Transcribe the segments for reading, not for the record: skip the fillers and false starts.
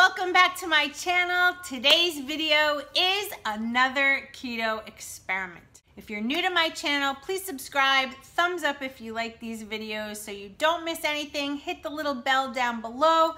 welcome back to my channel. Today's video is another keto experiment. If you're new to my channel, please subscribe, thumbs up if you like these videos so you don't miss anything, hit the little bell down below,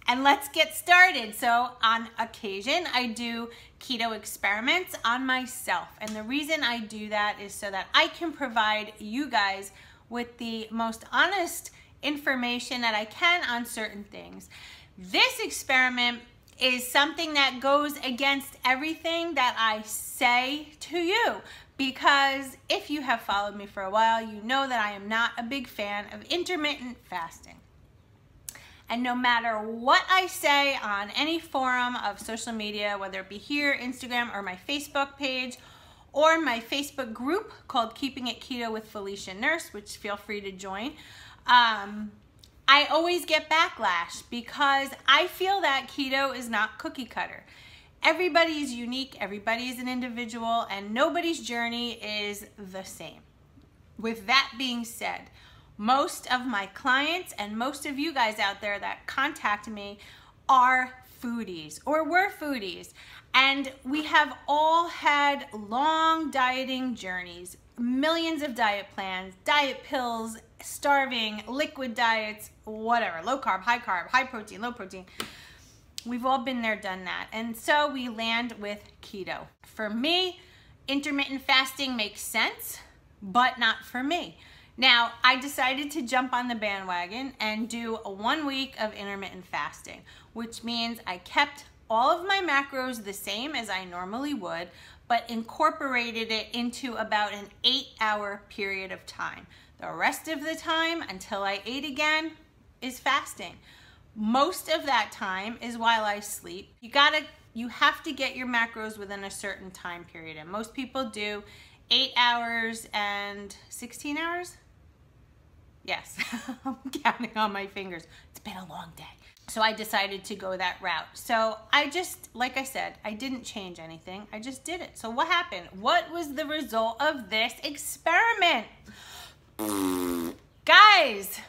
and let's get started. So on occasion, I do keto experiments on myself, and the reason I do that is so that I can provide you guys with the most honest information that I can on certain things. This experiment is something that goes against everything that I say to you, because if you have followed me for a while, you know that I am not a big fan of intermittent fasting. And no matter what I say on any forum of social media, whether it be here, Instagram, or my Facebook page, or my Facebook group called Keeping It Keto with Feliciannurse, which feel free to join, I always get backlash because I feel that keto is not cookie cutter. Everybody is unique, everybody is an individual, and nobody's journey is the same. With that being said, most of my clients and most of you guys out there that contact me are foodies or were foodies, and we have all had long dieting journeys, millions of diet plans, diet pills, starving, liquid diets, whatever, low carb, high protein, low protein. We've all been there, done that. And so we land with keto. For me, intermittent fasting makes sense, but not for me. Now, I decided to jump on the bandwagon and do a 1 week of intermittent fasting, which means I kept all of my macros the same as I normally would, but incorporated it into about an 8-hour period of time. The rest of the time, until I ate again, is fasting. Most of that time is while I sleep. You have to get your macros within a certain time period, and most people do 8 hours and 16 hours? Yes, I'm counting on my fingers. It's been a long day. So I decided to go that route. So I just, like I said, I didn't change anything. I just did it. So what happened? What was the result of this experiment? Guys,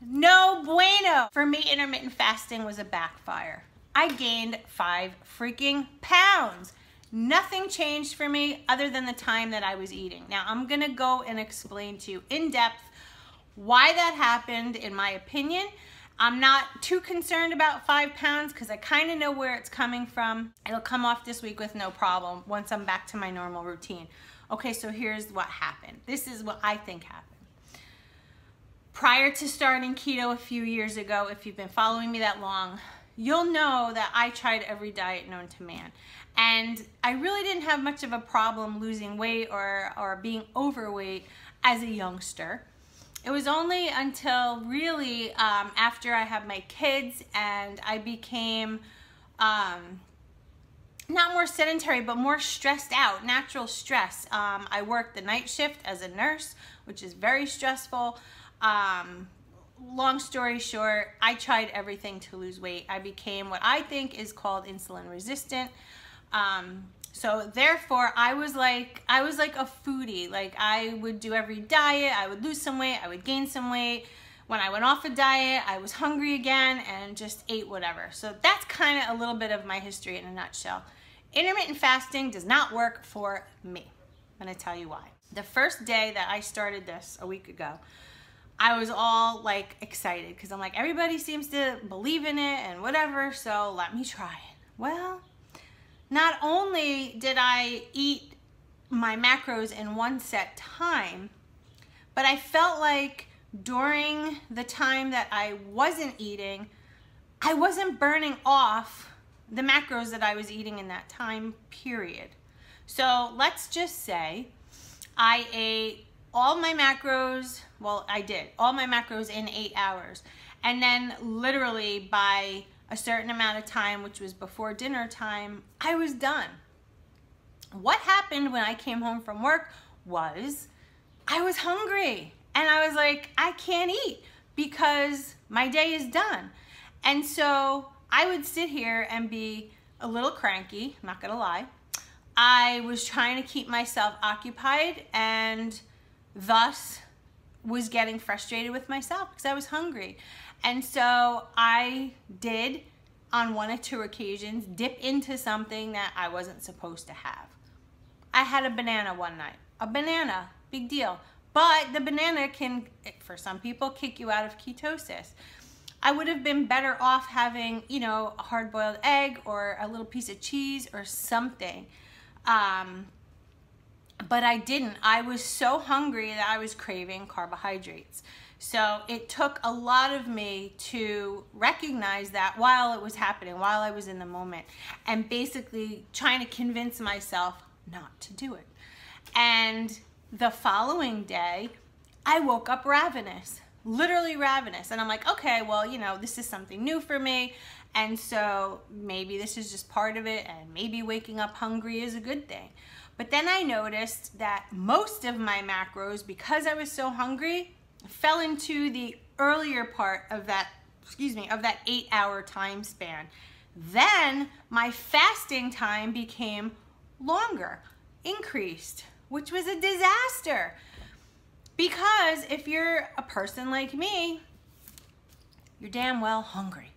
no bueno. For me, intermittent fasting was a backfire. I gained 5 freaking pounds. Nothing changed for me other than the time that I was eating. Now, I'm gonna go and explain to you in depth why that happened, in my opinion. I'm not too concerned about 5 pounds because I kind of know where it's coming from. It'll come off this week with no problem once I'm back to my normal routine. Okay, so here's what happened. This is what I think happened. Prior to starting keto a few years ago, if you've been following me that long, you'll know that I tried every diet known to man. And I really didn't have much of a problem losing weight or being overweight as a youngster. It was only until really after I had my kids and I became not more sedentary, but more stressed out, natural stress. I worked the night shift as a nurse, which is very stressful. Long story short, I tried everything to lose weight. I became what I think is called insulin resistant. So therefore, I was like a foodie. Like, I would do every diet, I would lose some weight, I would gain some weight. When I went off a diet, I was hungry again and just ate whatever. So that's kind of a little bit of my history in a nutshell. Intermittent fasting does not work for me. I'm gonna tell you why. The first day that I started this a week ago, I was all like excited because I'm like, everybody seems to believe in it and whatever, so let me try it. Well, not only did I eat my macros in one set time, but I felt like during the time that I wasn't eating, I wasn't burning off the macros that I was eating in that time period. So let's just say I ate all my macros, well, I did, all my macros in 8 hours. And then literally by a certain amount of time, which was before dinner time, I was done. What happened when I came home from work was I was hungry. And I was like, I can't eat because my day is done. And so I would sit here and be a little cranky, I'm not gonna lie. I was trying to keep myself occupied and thus was getting frustrated with myself because I was hungry. And so I did on 1 or 2 occasions, dip into something that I wasn't supposed to have. I had a banana one night. A banana, big deal. But the banana can, for some people, kick you out of ketosis. I would have been better off having, you know, a hard-boiled egg or a little piece of cheese or something. But I didn't. I was so hungry that I was craving carbohydrates. So it took a lot of me to recognize that while it was happening, while I was in the moment, and basically trying to convince myself not to do it. And the following day, I woke up ravenous, literally ravenous. And I'm like, okay, well, you know, this is something new for me. And so maybe this is just part of it, and maybe waking up hungry is a good thing. But then I noticed that most of my macros, because I was so hungry, fell into the earlier part of that, of that 8-hour time span. Then my fasting time became longer, increased, which was a disaster. Because if you're a person like me, you're damn well hungry.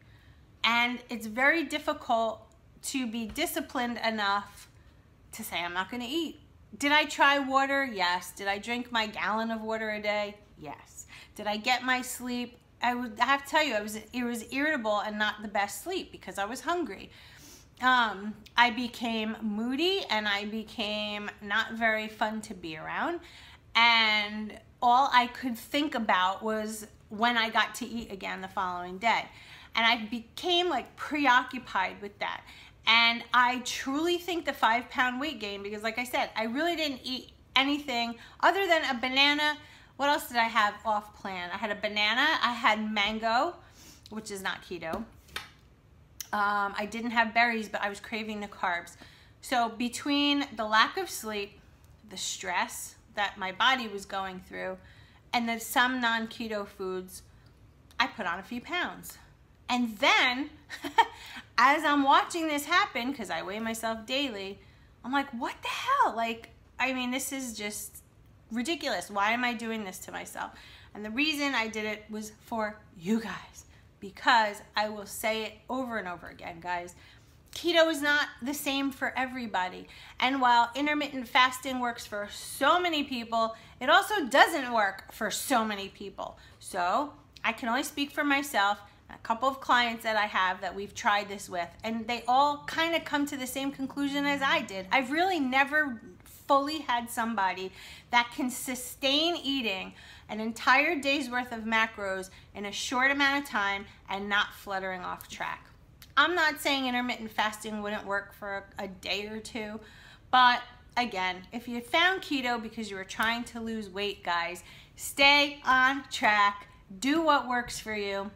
And it's very difficult to be disciplined enough to say, I'm not gonna eat. Did I try water? Yes. Did I drink my gallon of water a day? Yes. Did I get my sleep? I have to tell you, it was irritable and not the best sleep because I was hungry. I became moody and I became not very fun to be around. And all I could think about was when I got to eat again the following day. And I became like preoccupied with that. And I truly think the 5-pound weight gain, because like I said, I really didn't eat anything other than a banana. What else did I have off plan? I had a banana, I had mango, which is not keto. I didn't have berries, but I was craving the carbs. So between the lack of sleep, the stress that my body was going through, and then some non-keto foods, I put on a few pounds. And then, as I'm watching this happen, because I weigh myself daily, I'm like, what the hell? Like, I mean, this is just ridiculous. Why am I doing this to myself? And the reason I did it was for you guys, because I will say it over and over again, guys. Keto is not the same for everybody. And while intermittent fasting works for so many people, it also doesn't work for so many people. So I can only speak for myself, a couple of clients that I have that we've tried this with, and they all kind of come to the same conclusion as I did. I've really never fully had somebody that can sustain eating an entire day's worth of macros in a short amount of time and not fluttering off track. I'm not saying intermittent fasting wouldn't work for a day or two, but again, if you found keto because you were trying to lose weight, guys, stay on track, do what works for you.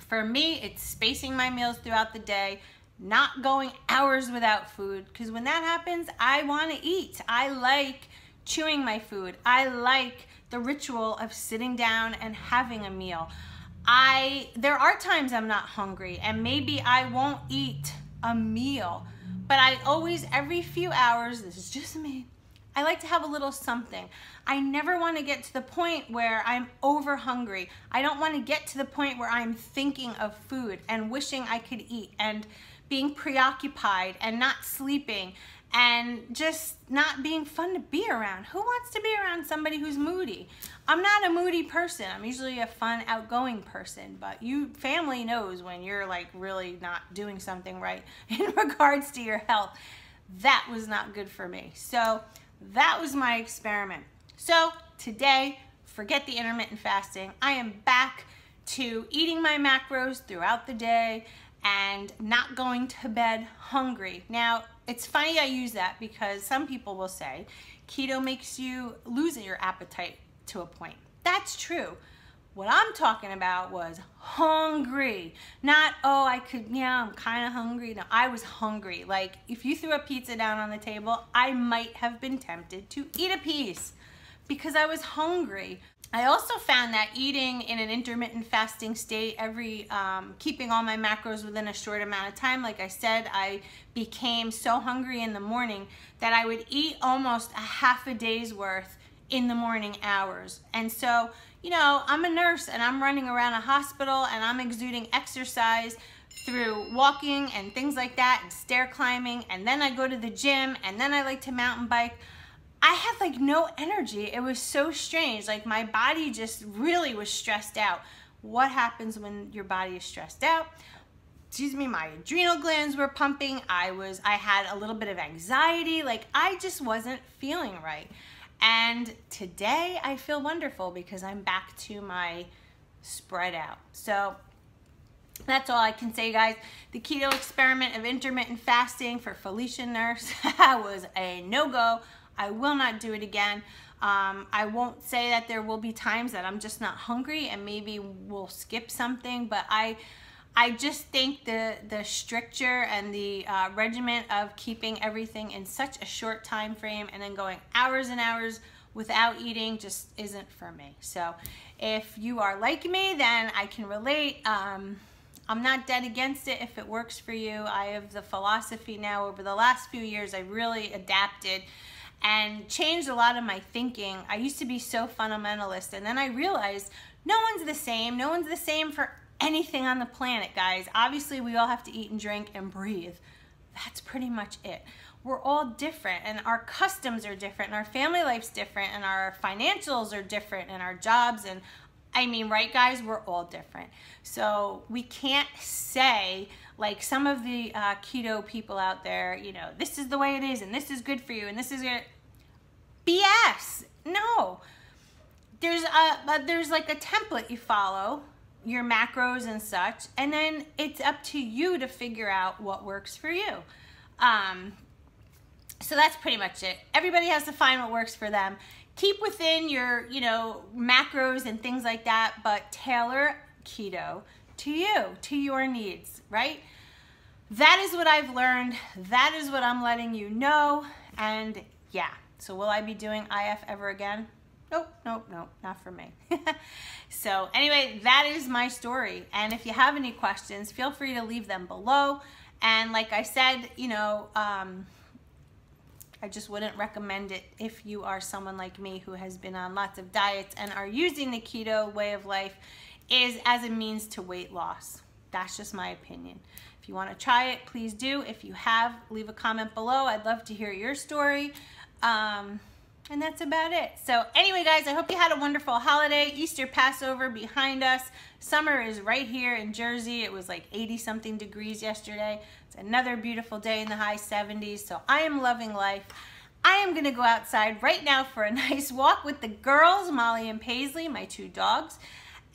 For me, it's spacing my meals throughout the day, not going hours without food, because when that happens, I want to eat. I like chewing my food. I like the ritual of sitting down and having a meal. There are times I'm not hungry, and maybe I won't eat a meal, but I always, every few hours, this is just me, I like to have a little something. I never want to get to the point where I'm over hungry. I don't want to get to the point where I'm thinking of food and wishing I could eat and being preoccupied and not sleeping and just not being fun to be around. Who wants to be around somebody who's moody? I'm not a moody person. I'm usually a fun, outgoing person, but family knows when you're like really not doing something right in regards to your health. That was not good for me. So that was my experiment. So today, forget the intermittent fasting. I am back to eating my macros throughout the day and not going to bed hungry. Now, it's funny I use that because some people will say keto makes you lose your appetite to a point. That's true. What I'm talking about was hungry. Not, oh, I'm kind of hungry. No, I was hungry. Like, if you threw a pizza down on the table, I might have been tempted to eat a piece because I was hungry. I also found that eating in an intermittent fasting state, keeping all my macros within a short amount of time, like I said, I became so hungry in the morning that I would eat almost a half a day's worth in the morning hours. And so, you know, I'm a nurse and I'm running around a hospital and I'm exuding exercise through walking and things like that and stair climbing, and then I go to the gym, and then I like to mountain bike. I had like no energy. It was so strange. Like my body just really was stressed out. What happens when your body is stressed out? Excuse me, my adrenal glands were pumping. I had a little bit of anxiety. Like I just wasn't feeling right. And today I feel wonderful because I'm back to my spread out. So that's all I can say, guys. The keto experiment of intermittent fasting for Feliciannurse was a no-go. I will not do it again. I won't say that there will be times that I'm just not hungry and maybe we'll skip something, but I just think the stricture and the regimen of keeping everything in such a short time frame and then going hours and hours without eating just isn't for me. So if you are like me, then I can relate. I'm not dead against it if it works for you. I have the philosophy now over the last few years. I really adapted and changed a lot of my thinking. I used to be so fundamentalist, and then I realized no one's the same. No one's the same for anything on the planet, guys. Obviously, we all have to eat and drink and breathe. That's pretty much it. We're all different, and our customs are different, and our family life's different, and our financials are different, and our jobs, and I mean, right, guys? We're all different. So we can't say, like some of the keto people out there, you know, this is the way it is, and this is good for you, and this is good. BS. No. There's like a template you follow, your macros and such, and then it's up to you to figure out what works for you. So that's pretty much it. Everybody has to find what works for them. Keep within your, you know, macros and things like that, but tailor keto to you, to your needs, right? That is what I've learned. That is what I'm letting you know. And yeah, so will I be doing IF ever again? Nope, nope, nope, not for me. So anyway, that is my story. And if you have any questions, feel free to leave them below. And like I said, you know, I just wouldn't recommend it if you are someone like me who has been on lots of diets and are using the keto way of life is as a means to weight loss. That's just my opinion. If you want to try it, please do. If you have, leave a comment below. I'd love to hear your story. And that's about it. So anyway, guys, I hope you had a wonderful holiday. Easter, Passover behind us. Summer is right here in Jersey. It was like 80-something degrees yesterday. It's another beautiful day in the high 70s. So I am loving life. I am going to go outside right now for a nice walk with the girls, Molly and Paisley, my 2 dogs.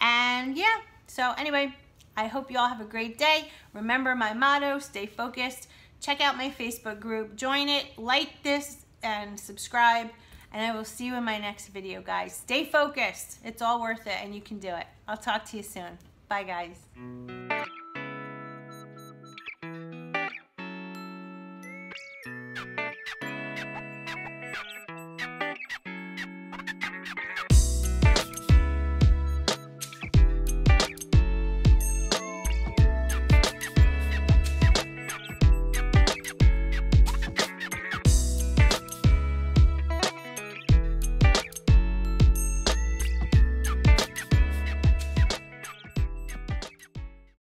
And yeah, so anyway, I hope you all have a great day. Remember my motto, stay focused. Check out my Facebook group. Join it, like this, and subscribe. And I will see you in my next video, guys. Stay focused. It's all worth it, and you can do it. I'll talk to you soon. Bye, guys.